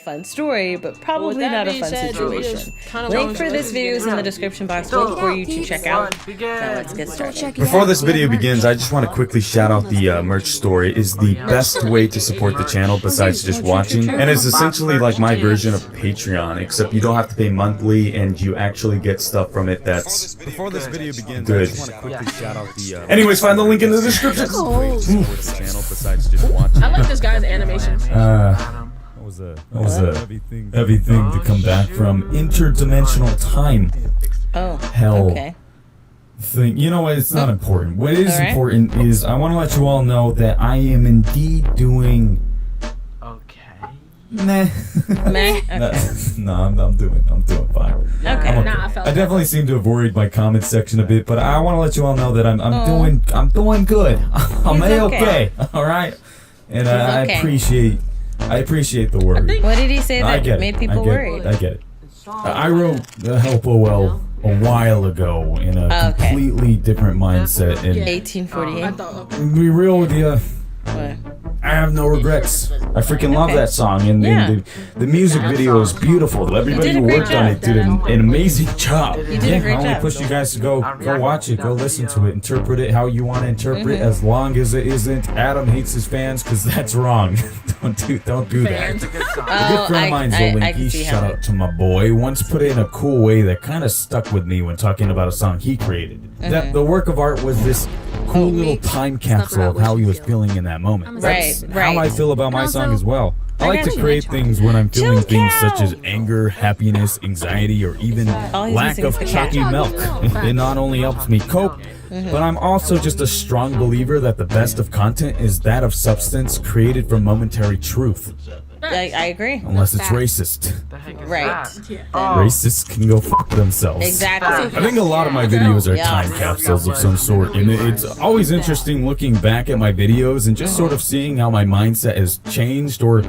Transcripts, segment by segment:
fun story, but probably not a fun situation. Link for this video is in the description box below for you to check out. Now let's get started. Before this video begins, I just want to quickly shout out the merch store. It is the best way to support the channel besides just watching, and it's essentially like my version of Patreon, except you don't have to pay monthly and you actually get stuff from it that's Before this video begins, good. I just want to quickly shout out the Anyways, find the link in the description. the channel besides just watching. I like this guy's animation. That was a heavy thing to come back from. Interdimensional time. Oh, Hell. okay. Thing. You know what? It's not important. What is All right. important is I want to let you all know that I am indeed doing. Meh. Meh. Okay. No, I'm doing fine. Okay. I'm Nah, I felt I definitely seem to have worried my comment section a bit, but I want to let you all know that I'm doing good. I'm He's okay. All right, and I okay. appreciate the worry. What did he say I that get made it. people I get worried? It. I get it. I wrote Help OL a while ago in a Okay. completely different mindset, and 1848. be real with you. What? I have no regrets. I freaking love that song, and Yeah. the music video is beautiful. Everybody did a who great worked on job. it did an amazing job. You did a great I only job. push you guys to go watch it, go listen to it, interpret it how you want to interpret, Mm-hmm. as long as it isn't Adam hates his fans, because that's wrong. don't do that. A good friend of mine's I Linky, can see shout how. out to my boy, once put it in a cool way that kind of stuck with me when talking about a song he created. Mm-hmm. That the work of art was this cool little time capsule of how he was feeling in that moment. That's Right. how I feel about my song as well. I like got to you. create things when I'm feeling Chill things cow. such as anger, happiness, anxiety, or even All he's lack missing of is the chalky cat. milk. It not only helps me cope, but I'm also just a strong believer that the best of content is that of substance created from momentary truth. I agree. Unless it's racist. Right. Racists can go fuck themselves. Exactly. I think a lot of my videos are Yeah. time capsules of some sort, and it's always interesting looking back at my videos and just sort of seeing how my mindset has changed, or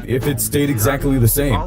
if it stayed exactly the same.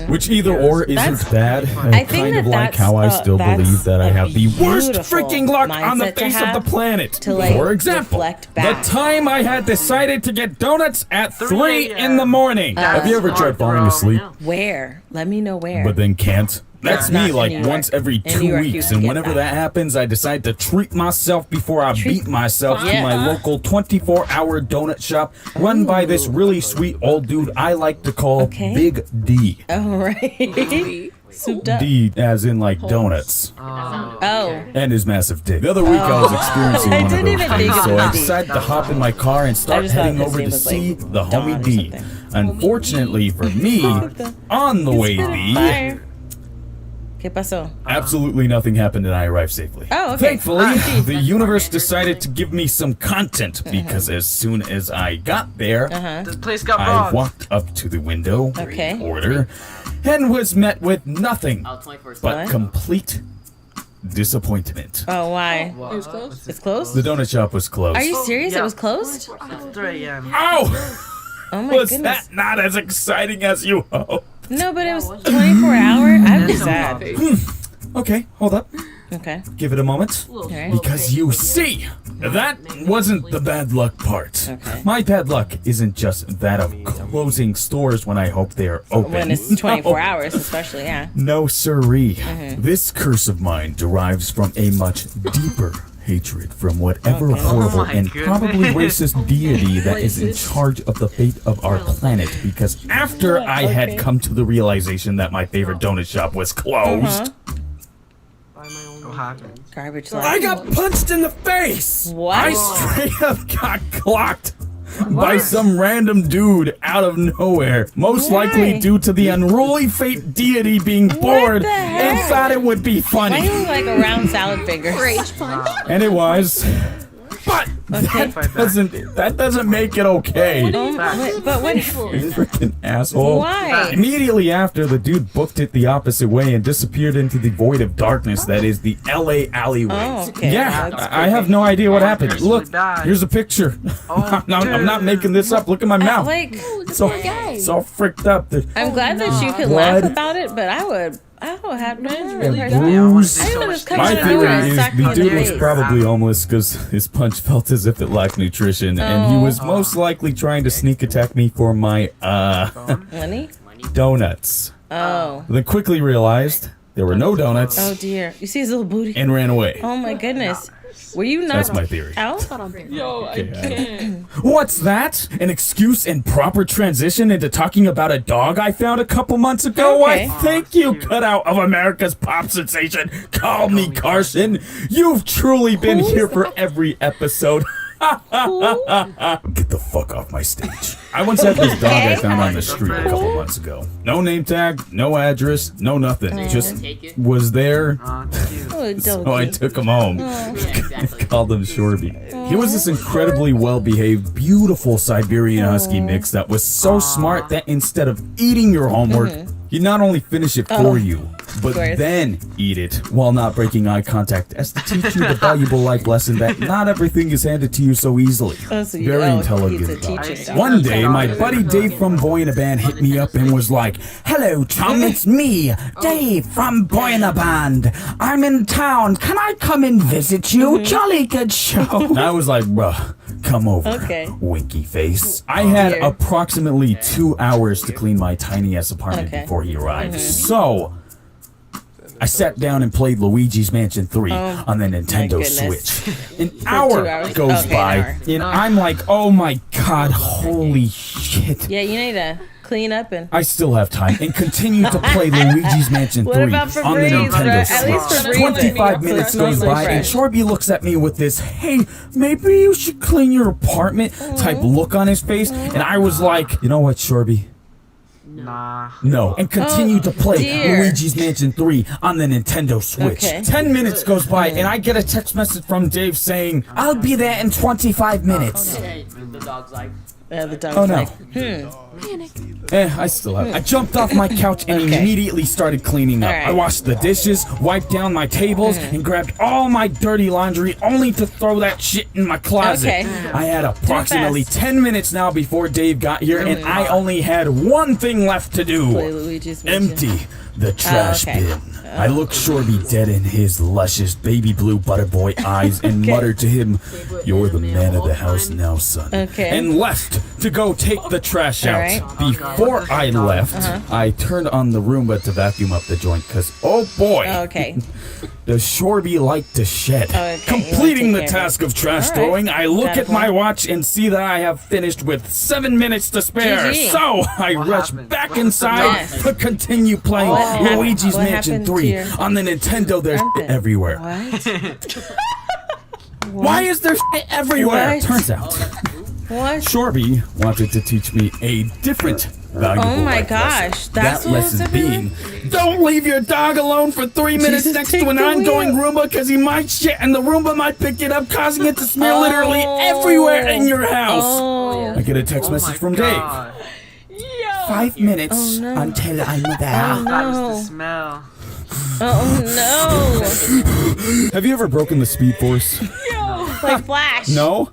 Which either or isn't bad. I think kind of that like that's, how I still that's believe that I a have the worst beautiful freaking luck on the mindset to face of have, the planet. to, like, For example, reflect the back. time I had decided to get donuts at 3 in the morning. Have you ever tried falling asleep Where? Let me know where. but then can't? That's not me, in like New York. once every In New 2 York, you weeks, can and get whenever that. that happens, I decide to treat myself before I beat myself to Yeah. my local 24-hour donut shop run by this really sweet old dude I like to call Okay. Big D. Oh, right. Souped up. D as in like donuts. Oh. And his massive dick. The other week I was experiencing I one of didn't those even think things, it so was I D. decided to hop in my car and start just thought heading his over name to was, see like, the Dawn homie or D. something. Unfortunately for me, on the way D, Fire. ¿Qué pasó? absolutely nothing happened and I arrived safely. Oh, okay. Thankfully, the universe decided to give me some content because as soon as I got there, This place got I robbed. walked up to the window, Okay. order, and was met with nothing but What? complete disappointment. Oh, why? It was close. It's closed? The donut shop was closed. Are you serious? It Yeah. was closed? 3 a.m. Oh! Oh my Was goodness. that not as exciting as you hoped? No, but it was 24 hour. I'm sad. Okay, hold up. Okay. Give it a moment. Alright. Because you see, that wasn't the bad luck part. Okay. My bad luck isn't just that of closing stores when I hope they are open. When it's 24 No. hours, especially, yeah. No siree. This curse of mine derives from a much deeper hatred from whatever Okay. horrible Oh my and goodness. probably racist deity that is in charge of the fate of our planet. Because after I had come to the realization that my favorite donut shop was closed, What happened? Garbage I life. got punched in the face. What? I straight up got clocked by some random dude out of nowhere. Most Why? likely due to the unruly fate deity being bored the and heck? thought it would be Why funny. do you look like a round salad finger? Rage punch. And it was. But that doesn't make it okay. Oh, but what? Freaking asshole. Why? Immediately after, the dude booked it the opposite way and disappeared into the void of darkness that is the LA alleyway. Oh, okay. Yeah, That's I have no idea what happened. Actually Look, died. here's a picture. I'm not making this up. Look at my mouth. Like, It's all fricked up. I'm glad that you could Blood. laugh about it, but I would have no Bruise. I would have come My to the theory door and is socked me the in the dude was face. probably homeless because his punch felt as if it lacked nutrition, and he was most likely trying to sneak attack me for my Money? donuts. Oh. Then quickly realized there were no donuts Oh dear. You see his little booty? and ran away. Oh my goodness. Were you not That's my theory. out? Yo, I can't. What's that? An excuse and proper transition into talking about a dog I found a couple months ago? Okay. Why, thank you, cutout of America's pop sensation. Call me Carson. You've truly been here for every episode. Get the fuck off my stage. I once had this dog I found on the street a couple months ago. No name tag, no address, no nothing. Just was there. Oh, So I took him home. Called him Shorby. He was this incredibly well-behaved, beautiful Siberian Husky mix that was so smart that instead of eating your homework, he'd not only finish it for you, but then eat it while not breaking eye contact, as to teach you the valuable life lesson that not everything is handed to you so easily. Very intelligent dog. One day, my buddy Dave from Boy in a Band hit me up and was like, "Hello, chum, it's me, Dave from Boy in a Band. I'm in town. Can I come and visit you? Jolly good show." And I was like, "Bruh, come over, winky face." I had approximately 2 hours to clean my tiny ass apartment before he arrived. So I sat down and played Luigi's Mansion 3 on the Nintendo Switch. An hour goes by, and I'm like, oh my god, holy shit. Yeah, you need to clean up and... I still have time and continue to play Luigi's Mansion 3 on the Nintendo Switch. 25 minutes goes by, and Shorby looks at me with this, "Hey, maybe you should clean your apartment" type look on his face, and I was like, you know what, Shorby? Nah. No. And continue to play Luigi's Mansion 3 on the Nintendo Switch. 10 minutes goes by, and I get a text message from Dave saying, "I'll be there in 25 minutes. The dog's like... the dog's Oh no. like, I still have it. I jumped off my couch and immediately started cleaning up. I washed the dishes, wiped down my tables, and grabbed all my dirty laundry only to throw that shit in my closet. I had approximately 10 minutes now before Dave got here, and I only had one thing left to do. Empty the trash bin. I looked Shorby dead in his luscious baby blue butter boy eyes and muttered to him, "You're the man of the house now, son." And left to go take the trash out. Before I left, I turned on the Roomba to vacuum up the joint because, oh boy, does Shorby like to shed. Completing the task of trash throwing, I look at my watch and see that I have finished with 7 minutes to spare. So I rush back inside to continue playing Luigi's Mansion 3 on the Nintendo. There's shit everywhere. Why is there shit everywhere? Turns out, Shorby wanted to teach me a different valuable life lesson. That lesson being, don't leave your dog alone for 3 minutes next to an ongoing Roomba because he might shit and the Roomba might pick it up, causing it to smear literally everywhere in your house. I get a text message from Dave. 5 minutes until I'm there. That was the smell. Have you ever broken the Speed Force? Like Flash. No?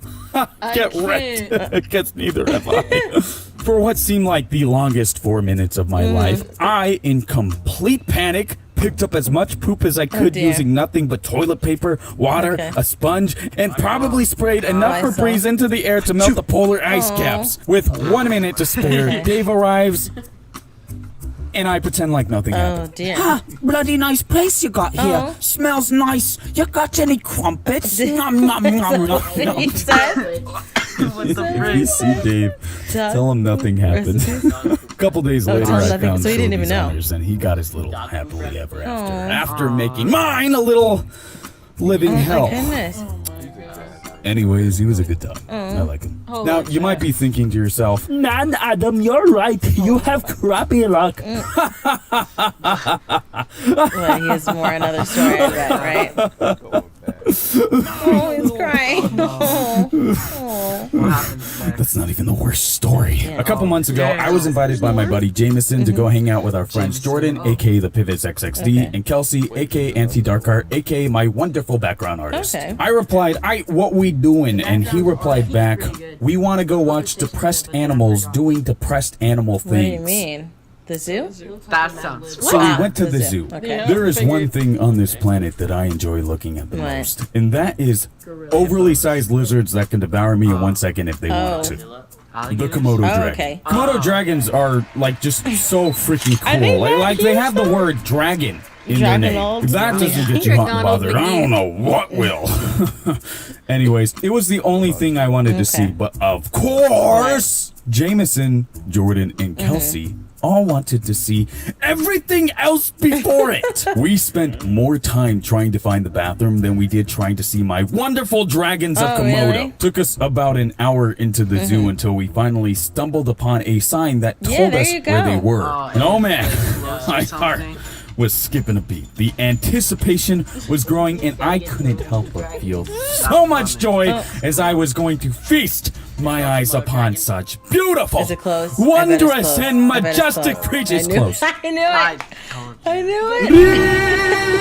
Get wrecked. Guess neither have I. For what seemed like the longest 4 minutes of my life, I, in complete panic, picked up as much poop as I could using nothing but toilet paper, water, a sponge, and probably sprayed enough Febreze into the air to melt the polar ice caps. With 1 minute to spare, Dave arrives, and I pretend like nothing happened. Ah, bloody nice place you got here. Smells nice. You got any crumpets? Nom nom nom nom nom. If you see Dave, tell him nothing happened. A couple days later, I found Shorty's honors, and he got his little happily ever after making mine a little living hell. Anyways, he was a good dog. I like him. Now, you might be thinking to yourself, "Man, Adam, you're right. You have crappy luck." Well, he has more another story, I bet, right? Oh, he's crying. That's not even the worst story. A couple months ago, I was invited by my buddy Jameson to go hang out with our friends Jordan, aka the Pivots XXD, and Kelsey, aka Anti-Darkheart, aka my wonderful background artist. I replied, what we doing? And he replied back, "We want to go watch depressed animals doing depressed animal things." What do you mean? The zoo? That sounds So we went to the zoo. There is one thing on this planet that I enjoy looking at the most, and that is overly sized lizards that can devour me in 1 second if they want to. The Komodo dragon. okay. Komodo dragons are like just so freaking Are they cool. not Like they have the word dragon in their name. Dragonald? If that doesn't get you hot and bothered, I don't know what will. Anyways, it was the only thing I wanted to see. But of course, Jameson, Jordan, and Kelsey all wanted to see everything else before it. We spent more time trying to find the bathroom than we did trying to see my wonderful dragons of Komodo. Really? Took us about an hour into the zoo until we finally stumbled upon a sign that told there us you where they go. were. And oh man, my heart something. was skipping a beat. The anticipation was growing and I couldn't help but feel so much joy as I was going to feast my eyes upon such beautiful, Is it closed? wondrous, I bet it's and closed. I bet it's majestic closed. creatures. I knew Close. I knew it. I knew it.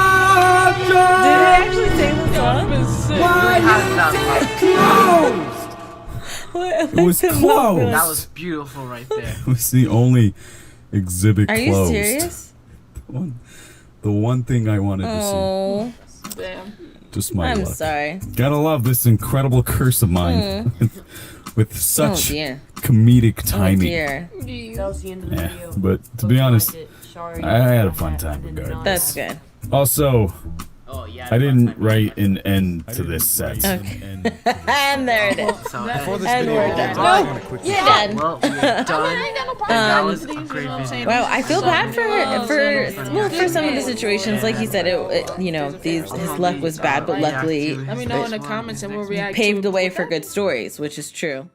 Did he actually sing the song? It was closed. That was beautiful right there. It was the only exhibit Are you closed. serious? The one thing I wanted to Oh, Damn. see. Just my I'm luck. sorry. Gotta love this incredible curse of mine with Oh such dear. comedic Oh timing. dear. Yeah, but to be honest, I had a fun time regardless. That's good. Also, I didn't write an end to this set. Okay. And And there it is. So, before this And video we're ends, done. I just want to quickly You're done. well, we're done. And that was a great video. Wow, I feel bad for some of the situations. Like he said, his luck was bad, but luckily Let me know in the comments and we'll react. paved the way for good stories, which is true.